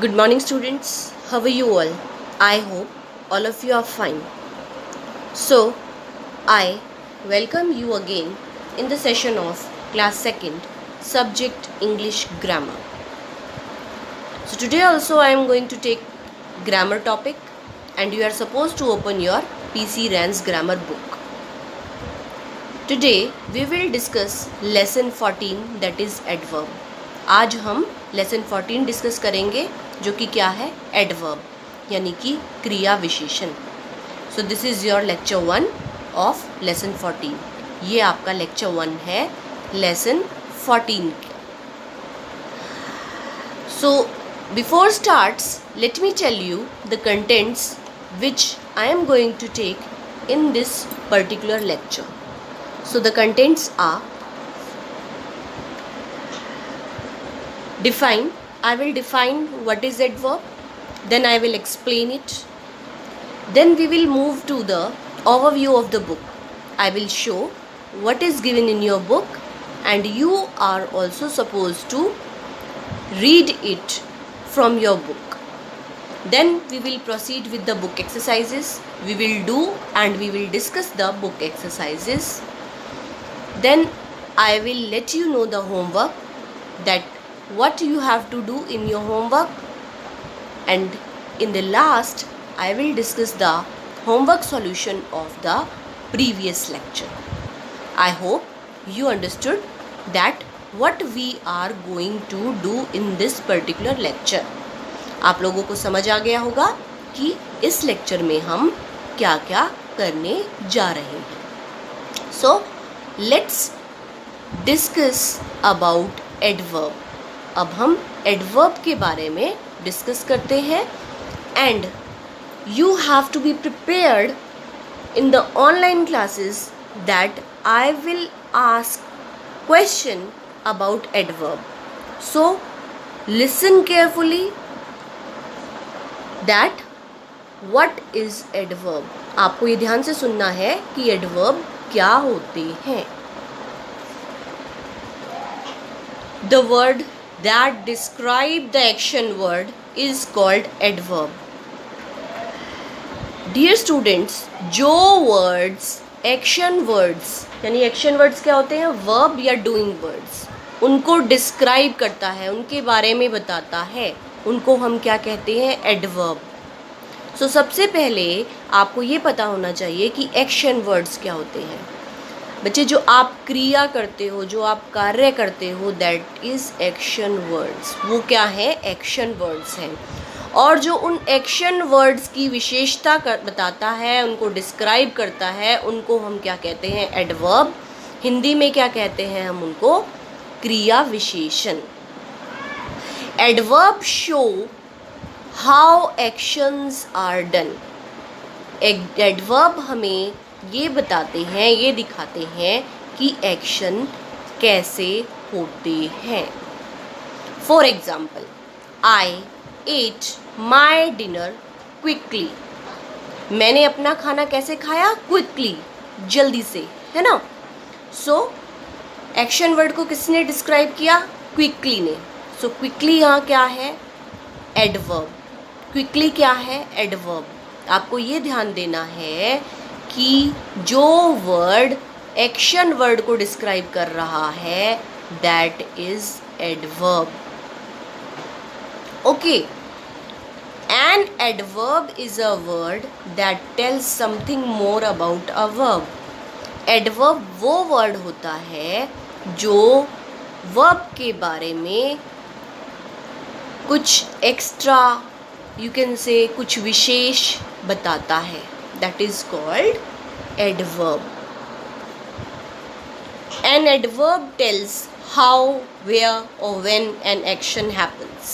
Good morning, students. How are you all? I hope all of you are fine. So, I welcome you again in the session of class 2nd, subject English grammar. So, today also I am going to take grammar topic and you are supposed to open your PC Rans grammar book. Today we will discuss lesson 14 that is adverb. आज हम lesson 14 discuss करेंगे जो कि क्या है adverb यानी कि क्रिया विशेषण. So this is your lecture 1 of lesson 14. ये आपका लेक्चर 1 है लेसन 14 का. So before starts let me tell you the contents which I am going to take in this particular lecture. So the contents are define. I will define what is adverb, then I will explain it, then we will move to the overview of the book. I will show what is given in your book and you are also supposed to read it from your book. Then we will proceed with the book exercises. We will do and we will discuss the book exercises. Then I will let you know the homework, that what you have to do in your homework, and in the last I will discuss the homework solution of the previous lecture. I hope you understood that what we are going to do in this particular lecture. आप लोगों को समझ आ गया होगा कि इस lecture में हम क्या क्या करने जा रहे हैं. So let's discuss about adverb. अब हम एडवर्ब के बारे में डिस्कस करते हैं and you have to be prepared in the online classes that I will ask question about adverb. So listen carefully that what is adverb. आपको ये ध्यान से सुनना है कि एडवर्ब क्या होते हैं. The word that describe the action word is called adverb. Dear students, जो words action words यानी action words क्या होते हैं, verb या doing words, उनको describe करता है, उनके बारे में बताता है, उनको हम क्या कहते हैं, adverb. So सबसे पहले आपको ये पता होना चाहिए कि action words क्या होते हैं. बच्चे, जो आप क्रिया करते हो, जो आप कार्य करते हो, दैट इज़ एक्शन वर्ड्स. वो क्या है, एक्शन वर्ड्स हैं. और जो उन एक्शन वर्ड्स की विशेषता बताता है, उनको डिस्क्राइब करता है, उनको हम क्या कहते हैं, एडवर्ब. हिंदी में क्या कहते हैं हम उनको, क्रिया विशेषण. Adverb show how actions are done. Adverb हमें ये बताते हैं, ये दिखाते हैं कि एक्शन कैसे होते हैं. For example, I at my dinner quickly. मैंने अपना खाना कैसे खाया, क्विकली, जल्दी से, है ना. सो एक्शन वर्ड को किसने डिस्क्राइब किया, क्विकली ने. सो क्विकली यहाँ क्या है, एडवर्ब. क्विकली क्या है, एडवर्ब. आपको ये ध्यान देना है कि जो वर्ड एक्शन वर्ड को डिस्क्राइब कर रहा है that is adverb. Okay. An adverb is a word that tells something more about a verb. Adverb वो वर्ड होता है जो वर्ब के बारे में कुछ एक्स्ट्रा, यू कैन से कुछ विशेष बताता है. That is called adverb. An adverb tells how, where or when an action happens.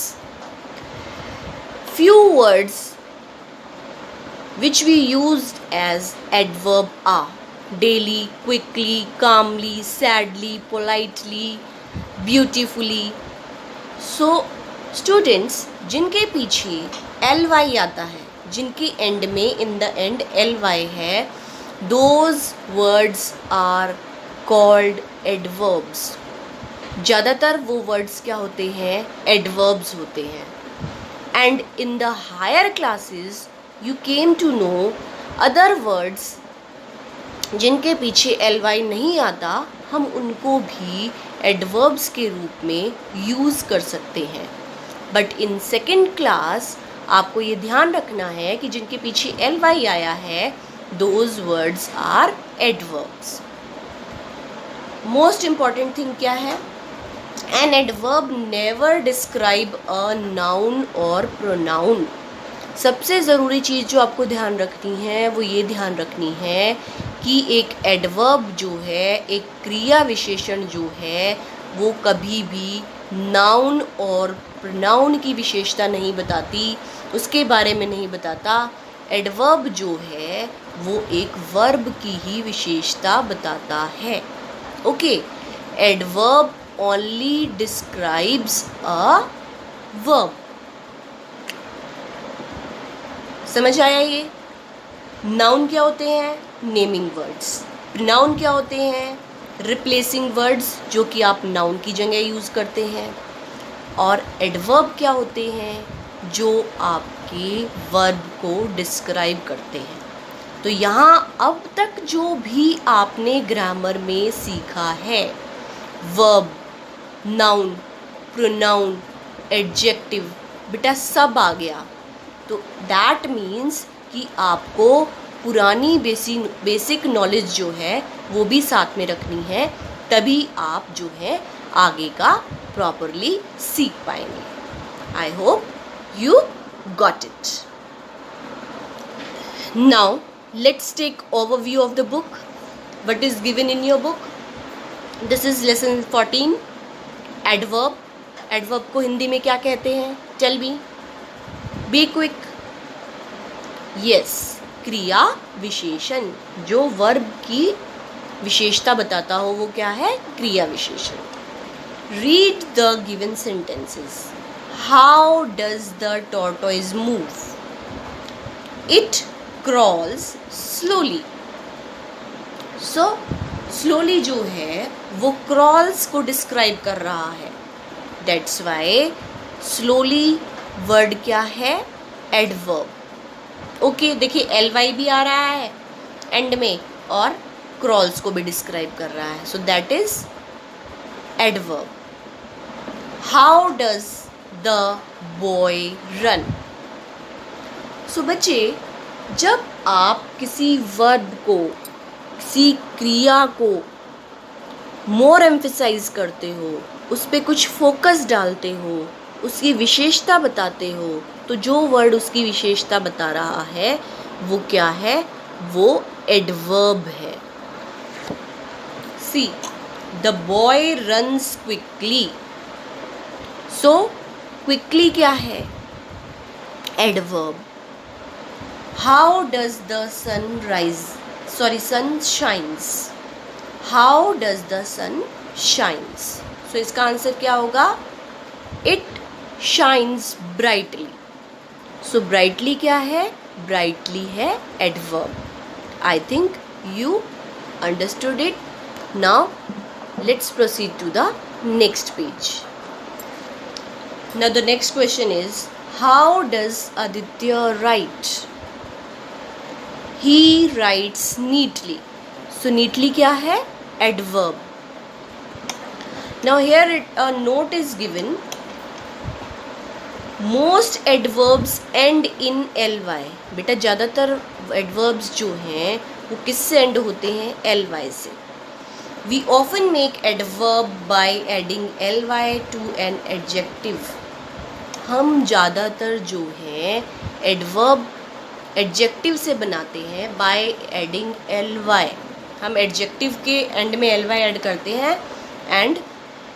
Few words which we used as adverb are daily, quickly, calmly, sadly, politely, beautifully. So students, जिनके पीछे ly आता है, जिनकी end में in the end ly है, those words are called adverbs. ज़्यादातर वो words क्या होते हैं, एडवर्ब्स होते हैं. and in the higher classes you came to know other words जिनके पीछे ly नहीं आता, हम उनको भी एडवर्ब्स के रूप में यूज़ कर सकते हैं. बट इन सेकेंड क्लास आपको ये ध्यान रखना है कि जिनके पीछे ly आया है, those words are adverbs. Most important thing क्या है? An adverb never describe a noun और प्रोनाउन. सबसे ज़रूरी चीज़ जो आपको ध्यान रखनी है वो ये ध्यान रखनी है कि एक एडवर्ब जो है, एक क्रिया विशेषण जो है, वो कभी भी नाउन और प्रोनाउन की विशेषता नहीं बताती, उसके बारे में नहीं बताता. एडवर्ब जो है वो एक वर्ब की ही विशेषता बताता है. Okay, adverb only describes a verb. समझ आया ये? नाउन क्या होते हैं? Naming words. प्रोनाउन क्या होते हैं? रिप्लेसिंग वर्ड्स जो कि आप नाउन की जगह यूज़ करते हैं. और एडवर्ब क्या होते हैं? जो आपके वर्ब को डिस्क्राइब करते हैं. तो यहाँ अब तक जो भी आपने ग्रामर में सीखा है, वर्ब, नाउन, प्रोनाउन, एडजेक्टिव, बेटा सब आ गया. तो दैट मीन्स कि आपको पुरानी बेसिक नॉलेज जो है वो भी साथ में रखनी है, तभी आप जो है आगे का प्रॉपरली सीख पाएंगे. आई hope you got it. Now let's take overview of the book. What is given in your book? This is lesson 14, adverb. Adverb को हिंदी में क्या कहते हैं? Tell me. Be quick. Yes, क्रिया विशेषण. जो वर्ब की विशेषता बताता हो वो क्या है? क्रिया विशेषण. Read the given sentences. How does the tortoise move? It crawls slowly. So slowly जो है वो crawls को डिस्क्राइब कर रहा है. That's why slowly वर्ड क्या है? एडवर्ब. ओके, देखिए ly भी आ रहा है एंड में और crawls को भी डिस्क्राइब कर रहा है. So that is adverb. How does the boy run? So बच्चे, जब आप किसी वर्ब को, किसी क्रिया को मोर एम्फेसाइज करते हो, उस पर कुछ फोकस डालते हो, उसकी विशेषता बताते हो, तो जो वर्ड उसकी विशेषता बता रहा है वो क्या है? वो एडवर्ब है. See, the boy runs quickly. So quickly क्या है? Adverb. How does the sun rise? Sun shines. How does the sun shines? So इसका आंसर क्या होगा? It shines brightly. So brightly क्या है? Brightly है adverb. I think you understood it. Now let's proceed to the next page. Now the next question is, how does Aditya write? He writes neatly. So neatly क्या है? Adverb. Now here a note is given. Most adverbs end in ly. बेटा ज़्यादातर adverbs जो हैं वो किससे end होते हैं? ly से. We often make adverb by adding ly to an adjective. हम ज़्यादातर जो हैं adverb एडजेक्टिव से बनाते हैं बाय एडिंग ly. हम एडजेक्टिव के एंड में ly ऐड करते हैं and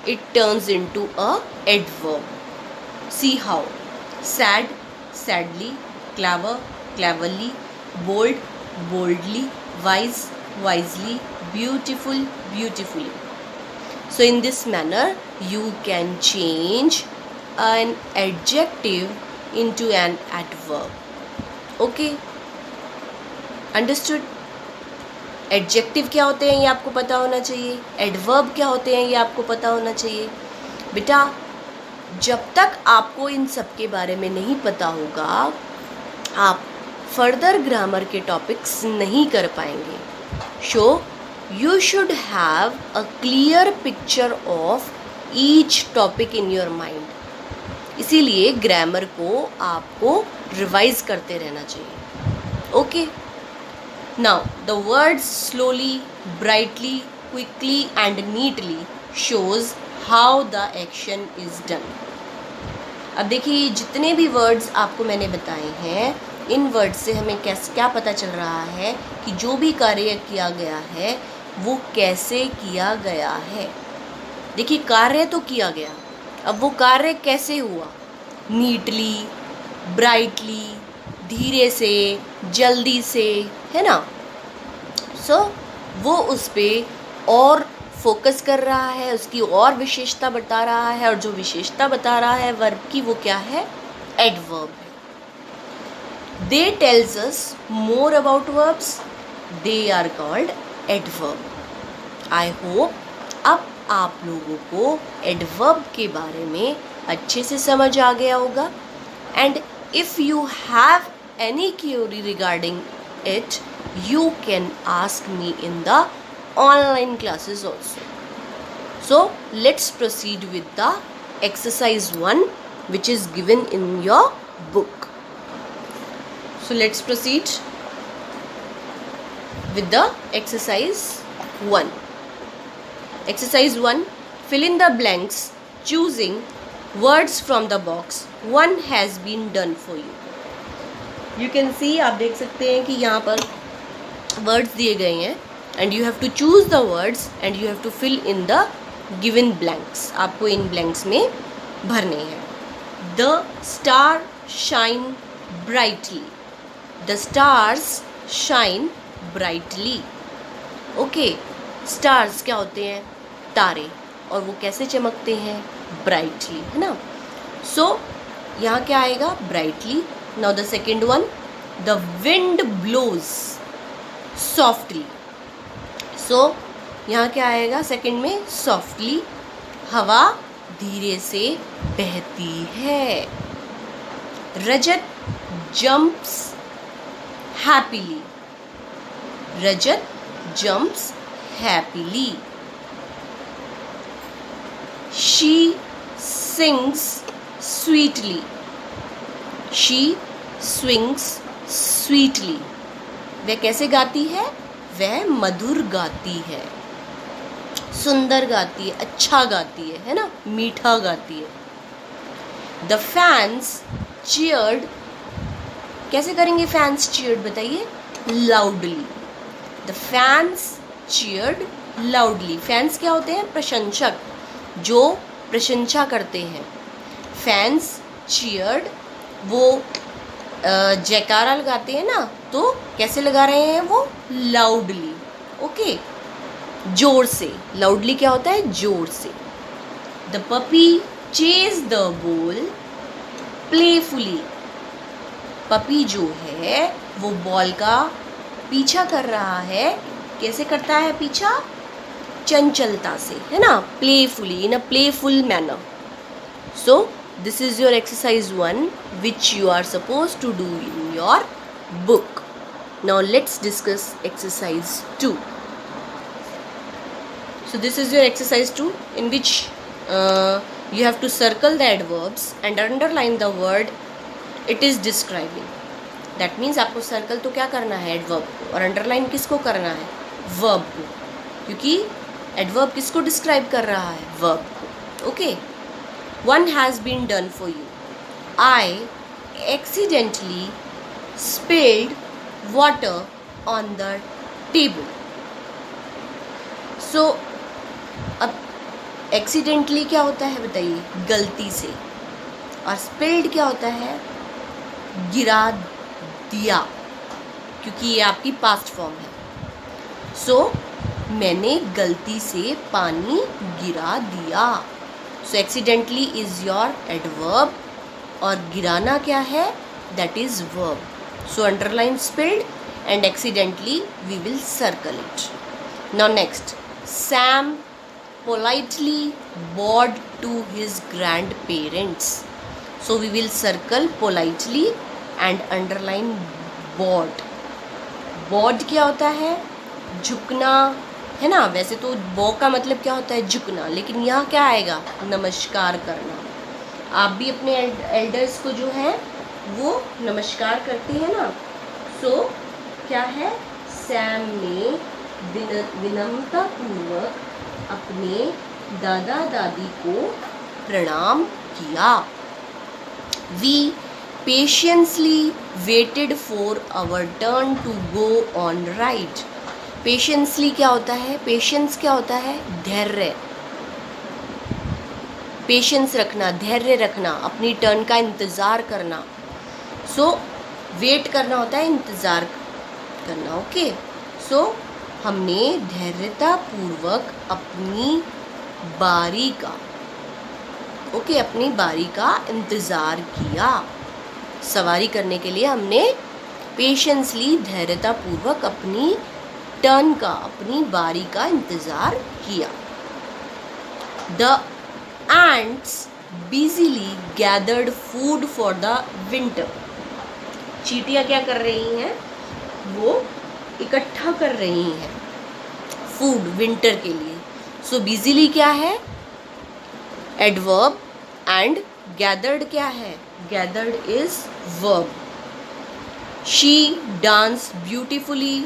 it turns into a adverb. See how. Sad, sadly, clever, cleverly, bold, boldly, wise, wisely, beautiful, beautifully. So in this manner you can change an adjective into an adverb. Okay, understood. Adjective क्या होते हैं ये आपको पता होना चाहिए. Adverb क्या होते हैं ये आपको पता होना चाहिए. बेटा जब तक आपको इन सब के बारे में नहीं पता होगा, आप फर्दर ग्रामर के टॉपिक्स नहीं कर पाएंगे. So you should have a clear picture of each topic in your mind. इसीलिए ग्रामर को आपको रिवाइज करते रहना चाहिए. Okay, now the words slowly, brightly, quickly and neatly shows how the action is done. अब देखिए, जितने भी वर्ड्स आपको मैंने बताए हैं, इन वर्ड्स से हमें क्या पता चल रहा है कि जो भी कार्य किया गया है वो कैसे किया गया है. देखिए, कार्य तो किया गया, अब वो कार्य कैसे हुआ. नीटली, ब्राइटली, धीरे से, जल्दी से, है ना. सो वो उस पर और फोकस कर रहा है, उसकी और विशेषता बता रहा है, और जो विशेषता बता रहा है वर्ब की, वो क्या है, एडवर्ब है. They tells us more about verbs, they are called adverb. I hope अब आप लोगों को एडवर्ब के बारे में अच्छे से समझ आ गया होगा. And if you have any Curie regarding it, you can ask me in the online classes also. So let's proceed with the exercise 1, which is given in your book. So let's proceed with the exercise 1. Exercise 1, fill in the blanks choosing words from the box. 1 has been done for you. You can see, आप देख सकते हैं कि यहाँ पर words दिए गए हैं, and you have to choose the words and you have to fill in the given blanks. आपको इन ब्लैंक्स में भरने हैं. The star shine brightly. The stars shine brightly. Okay, stars क्या होते हैं, तारे, और वो कैसे चमकते हैं, ब्राइटली, है ना. सो यहाँ क्या आएगा, brightly. Now the second one, the wind blows softly. So यहाँ क्या आएगा सेकंड में, सॉफ्टली, हवा धीरे से बहती है. Rajat jumps happily. Rajat jumps happily. She sings sweetly. She swings sweetly. वह कैसे गाती है, वह मधुर गाती है, सुंदर गाती है, अच्छा गाती है ना, मीठा गाती है. The fans cheered. कैसे करेंगे फैंस चीयर्ड, बताइए, loudly. The fans cheered loudly. Fans क्या होते हैं, प्रशंसक, जो प्रशंसा करते हैं. फैंस चीयर्ड, वो जयकारा लगाते हैं ना, तो कैसे लगा रहे हैं वो, लाउडली. ओके, जोर से. लाउडली क्या होता है, जोर से. The puppy chase the ball playfully. Puppy जो है वो बॉल का पीछा कर रहा है. कैसे करता है पीछा, चंचलता से, है ना, playfully, in a playful manner. So this is your exercise 1, which you are supposed to do in your book. Now let's discuss exercise 2. So this is your exercise 2, in which you have to circle the adverbs and underline the word it is describing. That means आपको circle तो क्या करना है, adverb को, और underline किसको करना है, वर्ब को, क्योंकि एडवर्ब किसको डिस्क्राइब कर रहा है, वर्ब को. Okay. 1 has been done for you. I accidentally spilled water on the table. So अब accidentally क्या होता है बताइए, गलती से, और spilled क्या होता है, गिरा दिया, क्योंकि ये आपकी पास्ट फॉर्म है. सो मैंने गलती से पानी गिरा दिया. सो एक्सीडेंटली इज योर एडवर्ब, और गिराना क्या है, that is verb. So underline spilled and accidentally we will circle it. Now next, Sam politely bowed to his grandparents. So we will circle politely and underline bowed. Bowed क्या होता है? झुकना है ना. वैसे तो बॉ का मतलब क्या होता है? झुकना. लेकिन यहाँ क्या आएगा? नमस्कार करना. आप भी अपने एल्डर्स को जो है वो नमस्कार करते हैं ना. सो क्या है? सैम ने विनम्रतापूर्वक अपने दादा दादी को प्रणाम किया. We patiently waited for our turn to go on ride. Patiently क्या होता है? पेशेंस क्या होता है? धैर्य. पेशेंस रखना, धैर्य रखना, अपनी टर्न का इंतज़ार करना. सो वेट करना होता है इंतज़ार करना. ओके. सो हमने धैर्यतापूर्वक अपनी बारी का अपनी बारी का इंतज़ार किया. सवारी करने के लिए हमने पेशेंसली धैर्यतापूर्वक अपनी टर्न का अपनी बारी का इंतज़ार किया. The ants busily gathered food for the winter. चींटियाँ क्या कर रही हैं? वो इकट्ठा कर रही हैं फूड विंटर के लिए. सो बिजीली क्या है? एडवर्ब. एंड गैदर्ड क्या है? Gathered is verb. She dance beautifully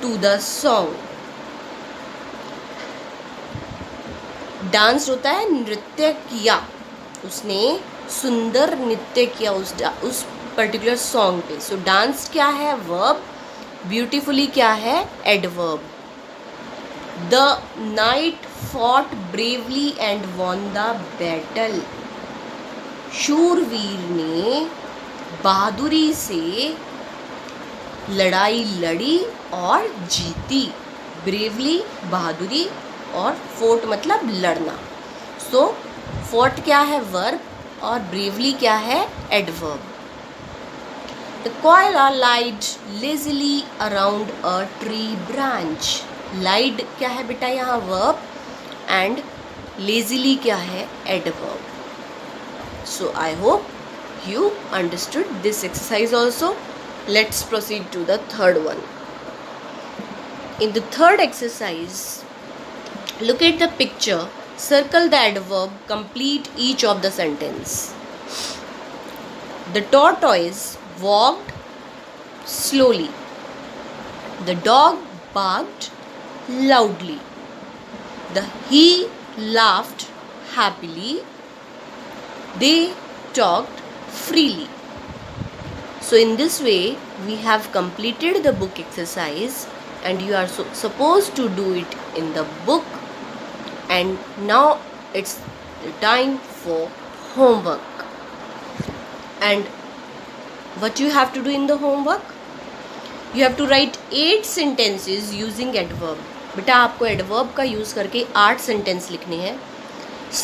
to the song. Dance होता है नृत्य किया. उसने सुंदर नृत्य किया उस पर्टिकुलर सॉन्ग पे. सो डांस क्या है? वर्ब. ब्यूटिफुली क्या है? Adverb. The night fought bravely and won the battle. शूरवीर ने बहादुरी से लड़ाई लड़ी और जीती. ब्रेवली बहादुरी और फोर्ट मतलब लड़ना. सो फोर्ट क्या है? वर्ब और ब्रेवली क्या है? एडवर्ब. द कोयला लाइड लेजिली अराउंड अ ट्री ब्रांच. लाइड क्या है बेटा? यहाँ वर्ब. एंड लेजिली क्या है? Adverb. So I hope you understood this exercise also. Let's proceed to the third one. In the third exercise, look at the picture, circle the adverb, complete each of the sentence. The tortoise walked slowly. The dog barked loudly. He laughed happily. They talked freely. So in this way we have completed the book exercise and you are supposed to do it in the book. And now it's the time for homework. And what you have to do in the homework? You have to write 8 sentences using adverb. बेटा आपको adverb का use करके 8 sentence लिखने हैं.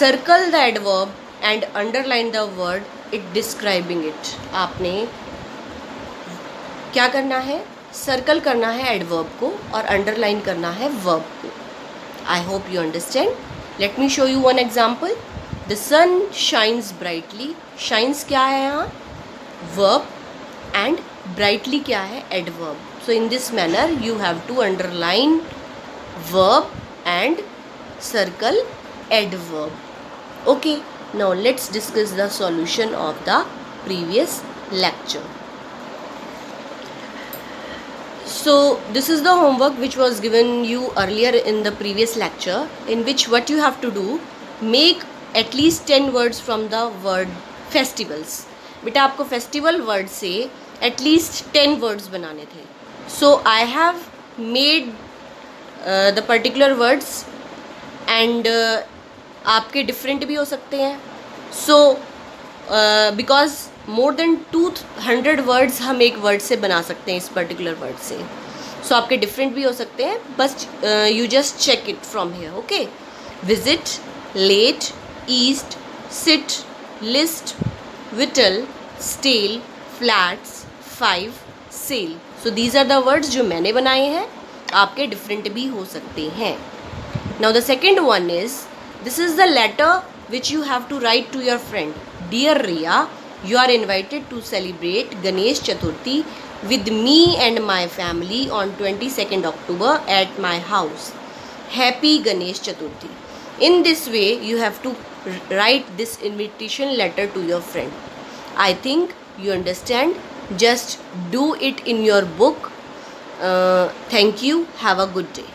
Circle the adverb and underline the word it describing it. आपने क्या करना है? सर्कल करना है एडवर्ब को और अंडरलाइन करना है वर्ब को. I hope you understand. Let me show you one example. The sun shines brightly. Shines क्या है यहाँ? वर्ब. एंड ब्राइटली क्या है? Adverb. So in this manner you have to underline verb and circle adverb. Okay, now let's discuss the solution of the previous lecture. So this is the homework which was given you earlier in the previous lecture, in which what you have to do, make at least 10 words from the word festivals. बेटा आपको festival word से at least 10 words बनाने थे. So I have made the particular words and आपके different भी हो सकते हैं. So because more than 200 words हम एक word से बना सकते हैं इस particular word से. So आपके different भी हो सकते हैं, बस you just check it from here. Okay. Visit, late, east, sit, list, whittle, stale, flats, 5, sail. So these are the words जो मैंने बनाए हैं. आपके different भी हो सकते हैं. Now the second one is This is the letter which you have to write to your friend. Dear Riya, you are invited to celebrate Ganesh Chaturthi with me and my family on 22nd October at my house. Happy Ganesh Chaturthi. In this way, you have to write this invitation letter to your friend. I think you understand. Just do it in your book. Thank you. Have a good day.